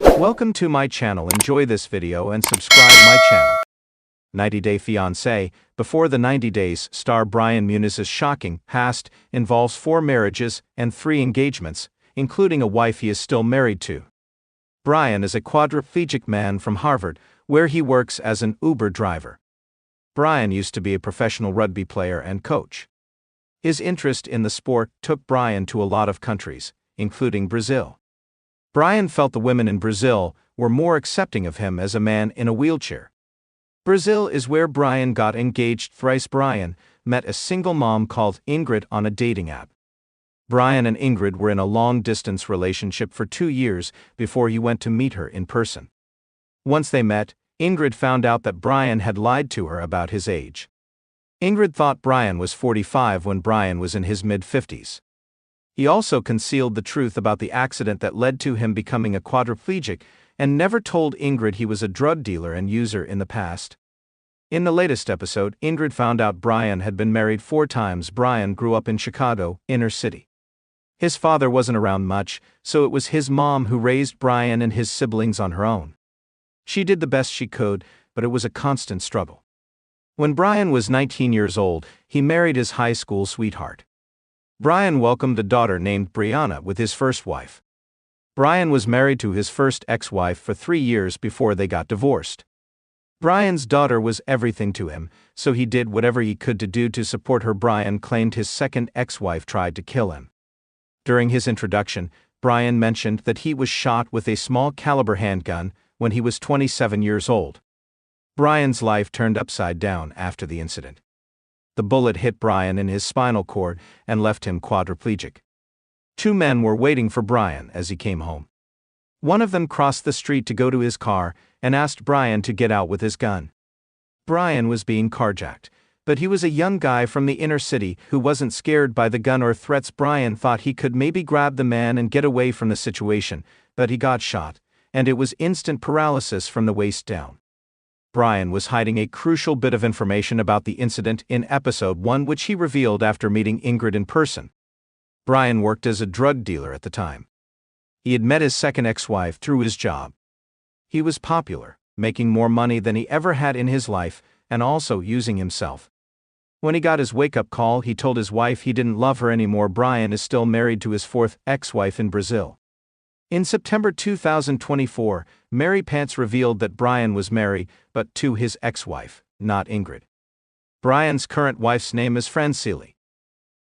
Welcome to my channel. Enjoy this video and subscribe my channel. 90 Day Fiance. Before the 90 Days, star Brian Muniz's shocking past involves 4 marriages and 3 engagements, including a wife he is still married to. Brian is a quadriplegic man from Harvard, where he works as an Uber driver. Brian used to be a professional rugby player and coach. His interest in the sport took Brian to a lot of countries, including Brazil. Brian felt the women in Brazil were more accepting of him as a man in a wheelchair. Brazil is where Brian got engaged. Brian met a single mom called Ingrid on a dating app. Brian and Ingrid were in a long-distance relationship for 2 years before he went to meet her in person. Once they met, Ingrid found out that Brian had lied to her about his age. Ingrid thought Brian was 45 when Brian was in his mid-50s. He also concealed the truth about the accident that led to him becoming a quadriplegic and never told Ingrid he was a drug dealer and user in the past. In the latest episode, Ingrid found out Brian had been married 4 times. Brian grew up in Chicago, inner city. His father wasn't around much, so it was his mom who raised Brian and his siblings on her own. She did the best she could, but it was a constant struggle. When Brian was 19 years old, he married his high school sweetheart. Brian welcomed a daughter named Brianna with his first wife. Brian was married to his first ex-wife for 3 years before they got divorced. Brian's daughter was everything to him, so he did whatever he could to do to support her. Brian claimed his second ex-wife tried to kill him. During his introduction, Brian mentioned that he was shot with a small caliber handgun when he was 27 years old. Brian's life turned upside down after the incident. The bullet hit Brian in his spinal cord and left him quadriplegic. 2 men were waiting for Brian as he came home. One of them crossed the street to go to his car and asked Brian to get out with his gun. Brian was being carjacked, but he was a young guy from the inner city who wasn't scared by the gun or threats. Brian thought he could maybe grab the man and get away from the situation, but he got shot, and it was instant paralysis from the waist down. Brian was hiding a crucial bit of information about the incident in episode 1, which he revealed after meeting Ingrid in person. Brian worked as a drug dealer at the time. He had met his second ex-wife through his job. He was popular, making more money than he ever had in his life, and also using himself. When he got his wake-up call, he told his wife he didn't love her anymore. Brian is still married to his 4th ex-wife in Brazil. In September 2024, Mary Pants revealed that Brian was married, but to his ex-wife, not Ingrid. Brian's current wife's name is Fiance.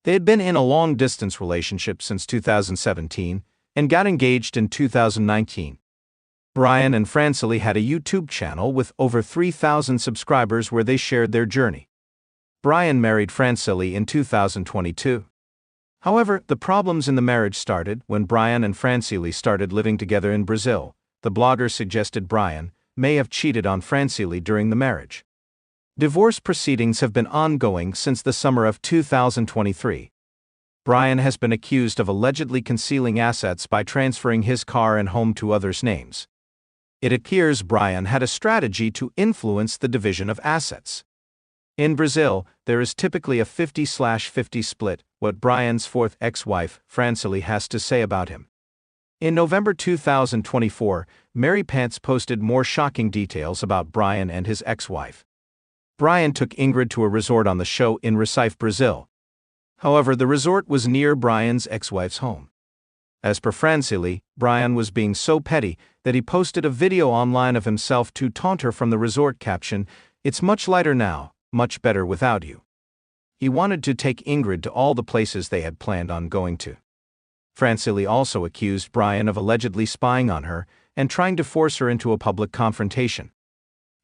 They had been in a long-distance relationship since 2017 and got engaged in 2019. Brian and Fiance had a YouTube channel with over 3,000 subscribers where they shared their journey. Brian married Fiance in 2022. However, the problems in the marriage started when Brian and Fiance started living together in Brazil. The blogger suggested Brian may have cheated on Fiance during the marriage. Divorce proceedings have been ongoing since the summer of 2023. Brian has been accused of allegedly concealing assets by transferring his car and home to others' names. It appears Brian had a strategy to influence the division of assets. In Brazil, there is typically a 50/50 split. What Brian's 4th ex-wife, Fiance, has to say about him. In November 2024, Mary Pants posted more shocking details about Brian and his ex-wife. Brian took Ingrid to a resort on the show in Recife, Brazil. However, the resort was near Brian's ex-wife's home. As per Fiance, Brian was being so petty that he posted a video online of himself to taunt her from the resort caption, "It's much lighter now, much better without you." He wanted to take Ingrid to all the places they had planned on going to. Fiance also accused Brian of allegedly spying on her and trying to force her into a public confrontation.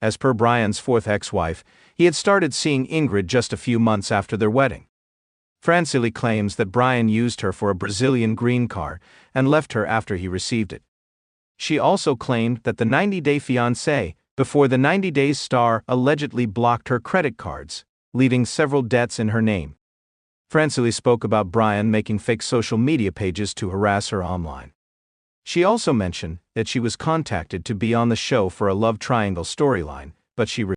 As per Brian's 4th ex-wife, he had started seeing Ingrid just a few months after their wedding. Fiance claims that Brian used her for a Brazilian green card and left her after he received it. She also claimed that the 90 Day Fiance, before the 90 Days star, allegedly blocked her credit cards, leaving several debts in her name. Fiance spoke about Brian making fake social media pages to harass her online. She also mentioned that she was contacted to be on the show for a love triangle storyline, but she